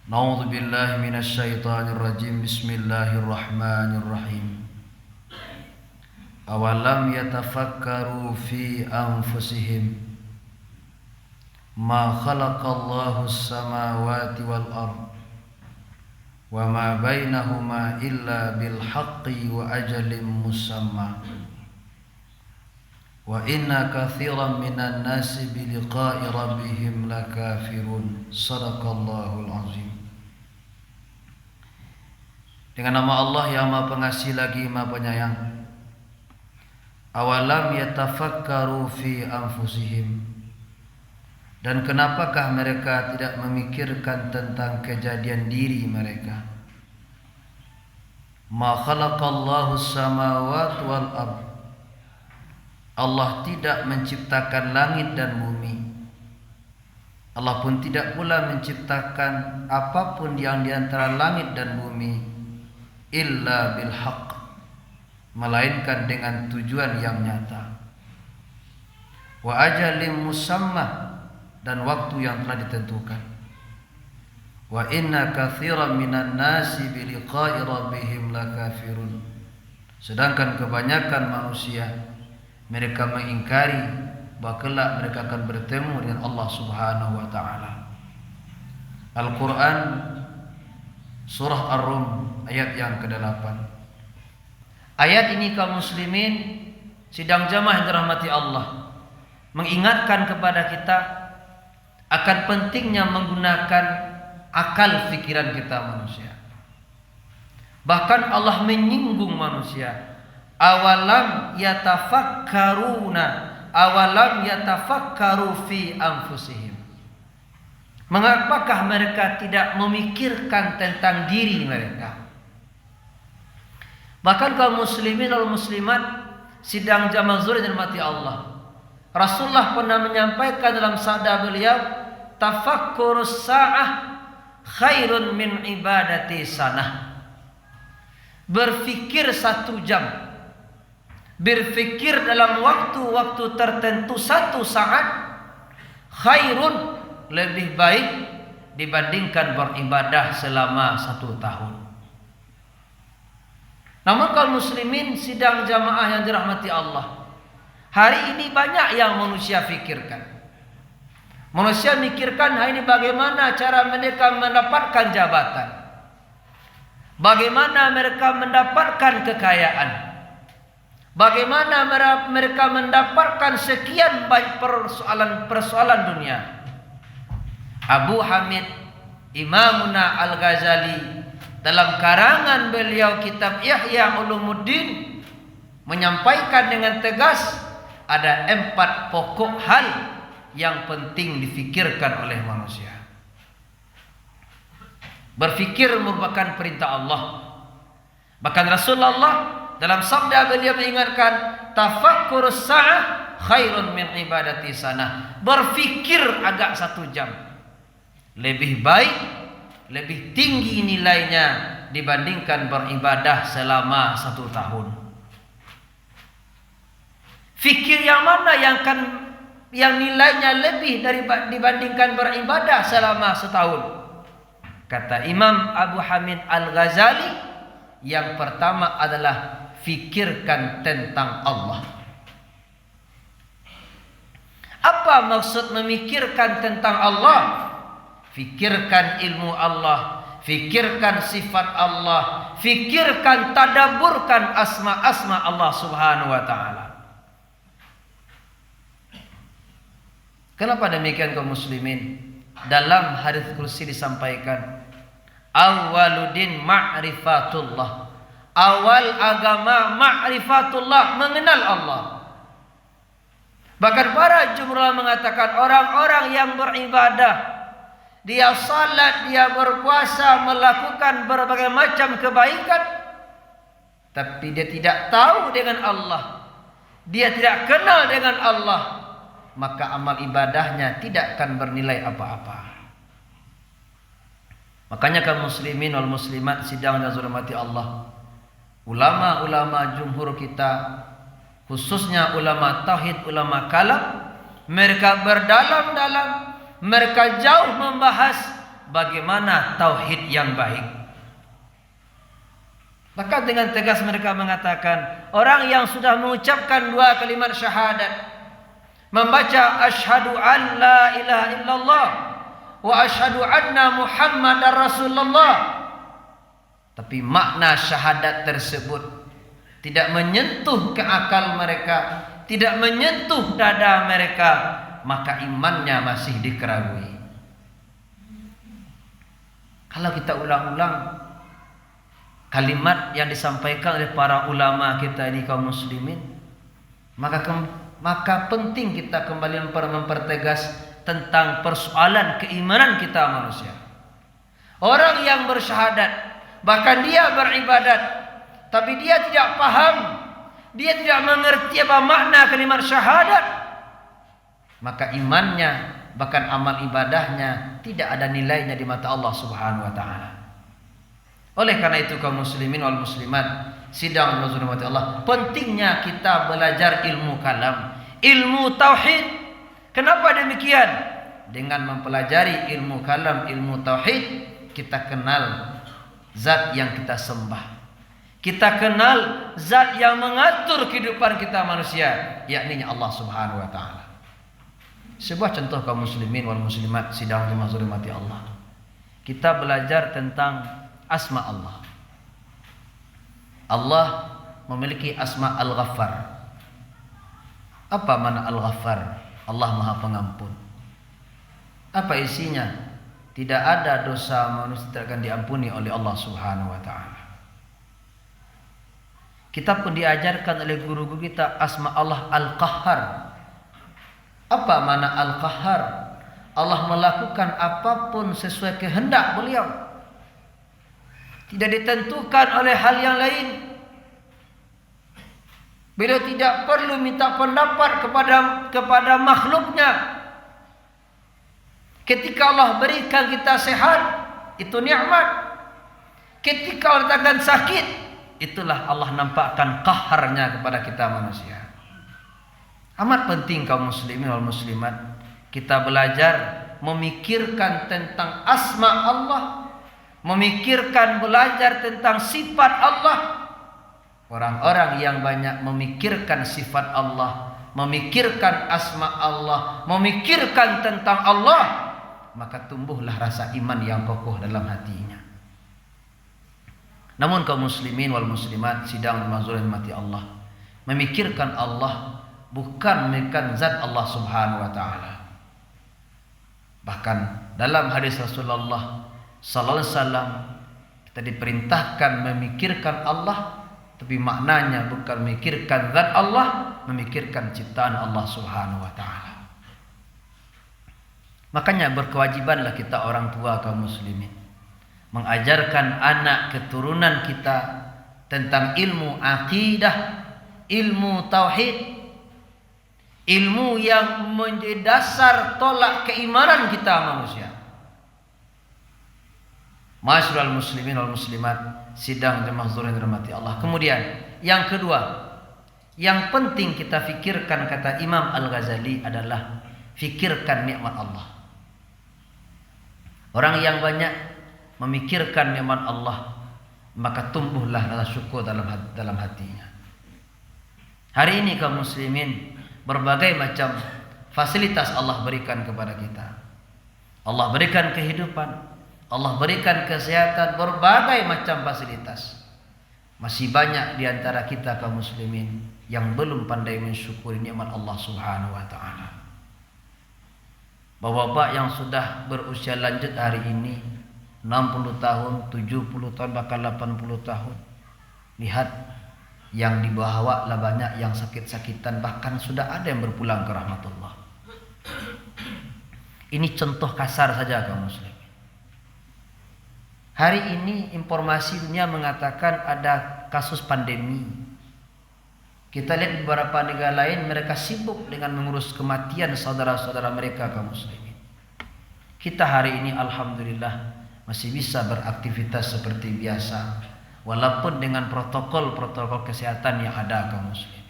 Na'udzu billahi minasyaitonir rajim. Bismillahirrahmanirrahim. Awalam yatafakkaru fi anfusihim ma khalaqallahu as-samawati wal ard wa ma bainahuma illa bil haqqi wa ajalin musamma wa inna katsiran minan nasi bi liqa'i rabbihim lakafirun. Shadaqallahul azim. Dengan nama Allah yang Maha Pengasih lagi Maha Penyayang. Awalam yatafakkaru fi anfusihim. Dan kenapakah mereka tidak memikirkan tentang kejadian diri mereka? Ma khalaqallahu samawati wal ard. Allah tidak menciptakan langit dan bumi. Allah pun tidak pula menciptakan apapun yang di antara langit dan bumi illa bil haqq, melainkan dengan tujuan yang nyata. Wa ajalin musamma, dan waktu yang telah ditentukan. Wa inna katsiran minan nasi bi liqa'i rabbihim lakafirun. Sedangkan kebanyakan manusia mereka mengingkari bahwa kelak mereka akan bertemu dengan Allah Subhanahu wa taala. Al-Qur'an surah Ar-Rum ayat yang ke-8. Ayat ini kaum muslimin sidang jamaah yang dirahmati Allah mengingatkan kepada kita akan pentingnya menggunakan akal pikiran kita manusia. Bahkan Allah menyinggung manusia. Awalam yatafakkaru fi anfusihim. Mengapakah mereka tidak memikirkan tentang diri mereka? Bahkan kaum muslimin dan muslimat sidang jamaah zuhur dan mati Allah, Rasulullah pernah menyampaikan dalam sabda beliau, tafakkurus sa'ah khairun min ibadati sanah. Berfikir 1 jam, berfikir dalam waktu-waktu tertentu 1 saat, khairun, lebih baik dibandingkan beribadah selama 1 tahun. Namun kaum muslimin sidang jamaah yang dirahmati Allah, hari ini banyak yang manusia fikirkan. Manusia mikirkan hari ini bagaimana cara mereka mendapatkan jabatan, bagaimana mereka mendapatkan kekayaan, bagaimana mereka mendapatkan sekian banyak persoalan dunia. Abu Hamid Imamuna Al-Ghazali dalam karangan beliau kitab Ihya Ulumuddin menyampaikan dengan tegas ada 4 pokok hal yang penting difikirkan oleh manusia. Berfikir merupakan perintah Allah. Bahkan Rasulullah dalam sabda beliau mengingatkan, tafakkurus sa'ah khairun min ibadati sanah. Berfikir agak 1 jam lebih baik, lebih tinggi nilainya dibandingkan beribadah selama 1 tahun. Fikir yang mana yang nilainya lebih dibandingkan beribadah selama 1 tahun? Kata Imam Abu Hamid Al-Ghazali, yang pertama adalah fikirkan tentang Allah. Apa maksud memikirkan tentang Allah? Fikirkan ilmu Allah, fikirkan sifat Allah, fikirkan, tadaburkan asma-asma Allah Subhanahu wa taala. Kenapa demikian kaum muslimin? Dalam hadis kursi disampaikan, awwaluddin ma'rifatullah. Awal agama ma'rifatullah, mengenal Allah. Bahkan para jumhur mengatakan orang-orang yang beribadah, dia salat, dia berpuasa, melakukan berbagai macam kebaikan, tapi dia tidak tahu dengan Allah, dia tidak kenal dengan Allah, maka amal ibadahnya tidak akan bernilai apa-apa. Makanya kaum muslimin wal muslimat sidang yang dirahmati Allah, ulama-ulama jumhur kita, khususnya ulama tauhid, ulama kalam, mereka berdalam-dalam, mereka jauh membahas bagaimana tauhid yang baik. Maka dengan tegas mereka mengatakan, orang yang sudah mengucapkan 2 kalimat syahadat, membaca asyhadu an la ilaha illallah wa asyhadu anna muhammadar rasulullah, tapi makna syahadat tersebut tidak menyentuh ke akal mereka, tidak menyentuh dada mereka, maka imannya masih dikerabui. Kalau kita ulang-ulang kalimat yang disampaikan oleh para ulama kita ini kaum muslimin, maka penting kita kembali mempertegas tentang persoalan keimanan kita manusia. Orang yang bersyahadat, bahkan dia beribadat, tapi dia tidak paham, dia tidak mengerti apa makna kalimat syahadat, maka imannya, bahkan amal ibadahnya tidak ada nilainya di mata Allah Subhanahu wa taala. Oleh karena itu kaum muslimin wal muslimat sidang rahmati Allah, pentingnya kita belajar ilmu kalam, ilmu tauhid. Kenapa demikian? Dengan mempelajari ilmu kalam, ilmu tauhid, kita kenal zat yang kita sembah. Kita kenal zat yang mengatur kehidupan kita manusia, yakni Allah Subhanahu wa taala. Sebuah contoh kaum muslimin wal muslimat sidang rahmati Allah. Kita belajar tentang asma Allah. Allah memiliki asma Al-Ghaffar. Apa makna Al-Ghaffar? Allah Maha Pengampun. Apa isinya? Tidak ada dosa manusia tidak akan diampuni oleh Allah Subhanahu wa taala. Kita pun diajarkan oleh guru-guru kita asma Allah Al-Qahhar. Apa makna Al-Qahhar? Allah melakukan apapun sesuai kehendak beliau, tidak ditentukan oleh hal yang lain. Beliau tidak perlu minta pendapat kepada makhluknya. Ketika Allah berikan kita sehat, itu nikmat. Ketika Allah katakan sakit, itulah Allah nampakkan qaharnya kepada kita manusia. Amat penting kaum muslimin wal muslimat, kita belajar memikirkan tentang asma Allah, memikirkan belajar tentang sifat Allah. Orang-orang yang banyak memikirkan sifat Allah, memikirkan asma Allah, memikirkan tentang Allah, maka tumbuhlah rasa iman yang kokoh dalam hatinya. Namun kaum muslimin wal muslimat sidang rahmati Allah, memikirkan Allah bukan memikirkan zat Allah Subhanahu wa taala. Bahkan dalam hadis Rasulullah sallallahu alaihi wasallam kita diperintahkan memikirkan Allah, tapi maknanya bukan memikirkan zat Allah, memikirkan ciptaan Allah Subhanahu wa taala. Makanya berkewajibanlah kita orang tua kaum muslimin mengajarkan anak keturunan kita tentang ilmu akidah, ilmu tauhid, ilmu yang menjadi dasar tolak keimanan kita manusia. Masyarul muslimin wal muslimat sidang mahzurin dirahmati Allah. Kemudian yang kedua, yang penting kita fikirkan, kata Imam Al-Ghazali, adalah fikirkan nikmat Allah. Orang yang banyak memikirkan nikmat Allah, maka tumbuhlah rasa syukur dalam hatinya. Hari ini kaum muslimin, berbagai macam fasilitas Allah berikan kepada kita. Allah berikan kehidupan, Allah berikan kesehatan, berbagai macam fasilitas. Masih banyak di antara kita kaum muslimin yang belum pandai mensyukuri nikmat Allah Subhanahu wa taala. Bapak-bapak yang sudah berusia lanjut hari ini, 60 tahun, 70 tahun, bahkan 80 tahun. Lihat, yang di bawah lah banyak yang sakit-sakitan, bahkan sudah ada yang berpulang ke rahmatullah. Ini contoh kasar saja kaum muslim. Hari ini informasi dunia mengatakan ada kasus pandemi. Kita lihat di beberapa negara lain, mereka sibuk dengan mengurus kematian saudara-saudara mereka kaum muslimin. Kita hari ini alhamdulillah masih bisa beraktivitas seperti biasa, walaupun dengan protokol-protokol kesehatan yang ada kaum muslimin.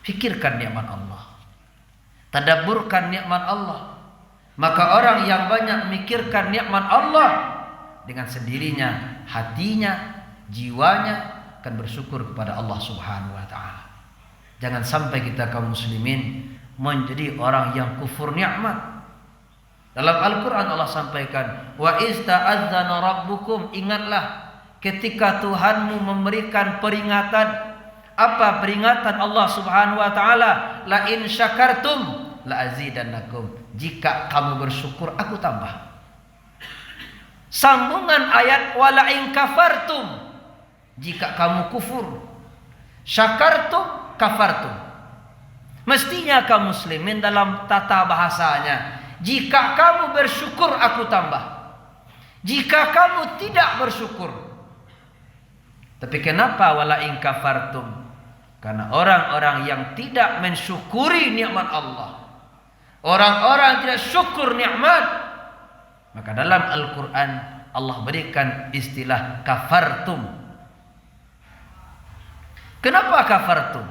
Fikirkan nikmat Allah, tadabburkan nikmat Allah, Maka orang yang banyak memikirkan nikmat Allah, dengan sendirinya hatinya, jiwanya akan bersyukur kepada Allah Subhanahu wa taala. Jangan sampai kita kaum muslimin menjadi orang yang kufur nikmat. Dalam Al-Qur'an Allah sampaikan, wa ista'adzana rabbukum, ingatlah ketika Tuhanmu memberikan peringatan. Apa peringatan Allah Subhanahu wa taala? La in syakartum la azidannakum. Jika kamu bersyukur, aku tambah. Sambungan ayat wala in kafartum. Jika kamu kufur, syakartum kafartum. Mestinya kaum muslimin dalam tata bahasanya, jika kamu bersyukur aku tambah. Jika kamu tidak bersyukur. Tapi kenapa wala in kafartum? Karena orang-orang yang tidak mensyukuri nikmat Allah, orang-orang tidak syukur nikmat, maka dalam Al-Quran Allah berikan istilah kafartum. Kenapa kafartum?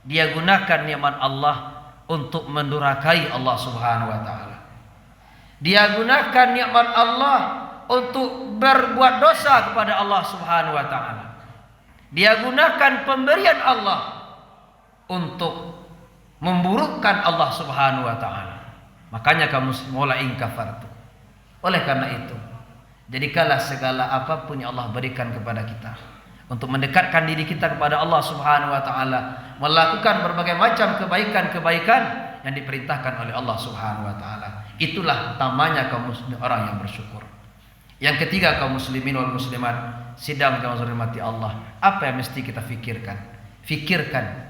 Dia gunakan nikmat Allah untuk mendurhakai Allah Subhanahu wa taala. Dia gunakan nikmat Allah untuk berbuat dosa kepada Allah Subhanahu wa taala. Dia gunakan pemberian Allah untuk memburukkan Allah Subhanahu wa taala. Makanya kamu mulai kafartu. Oleh karena itu, jadikanlah segala apapun yang Allah berikan kepada kita untuk mendekatkan diri kita kepada Allah Subhanahu wa taala, melakukan berbagai macam kebaikan-kebaikan yang diperintahkan oleh Allah Subhanahu wa taala. Itulah utamanya kaum muslimin, orang yang bersyukur. Yang ketiga, kaum muslimin wal muslimat sidang yang hormati Allah, apa yang mesti kita fikirkan? Fikirkan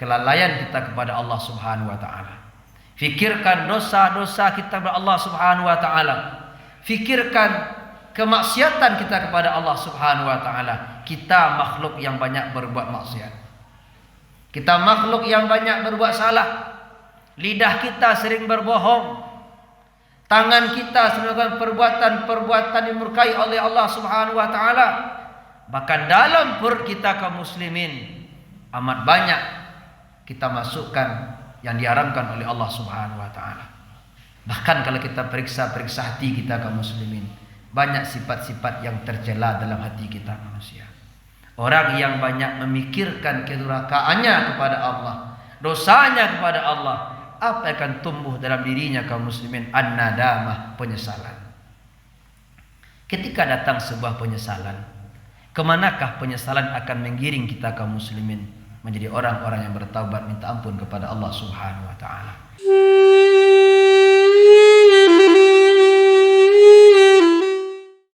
kelalaian kita kepada Allah Subhanahu wa taala. Fikirkan dosa-dosa kita kepada Allah Subhanahu wa taala. Fikirkan kemaksiatan kita kepada Allah Subhanahu wa taala. Kita makhluk yang banyak berbuat maksiat. Kita makhluk yang banyak berbuat salah. Lidah kita sering berbohong. Tangan kita sering melakukan perbuatan-perbuatan yang dimurkai oleh Allah Subhanahu wa taala. Bahkan dalam perut kita kaum muslimin amat banyak kita masukkan yang diharamkan oleh Allah Subhanahu wa taala. Bahkan kalau kita periksa hati kita kaum muslimin, banyak sifat-sifat yang tercela dalam hati kita manusia. Orang yang banyak memikirkan kedurhakaannya kepada Allah, dosanya kepada Allah, apa yang akan tumbuh dalam dirinya kaum muslimin? An-nadamah, penyesalan. Ketika datang sebuah penyesalan, kemanakah penyesalan akan menggiring kita kaum muslimin menjadi orang-orang yang bertaubat minta ampun kepada Allah Subhanahu wa taala?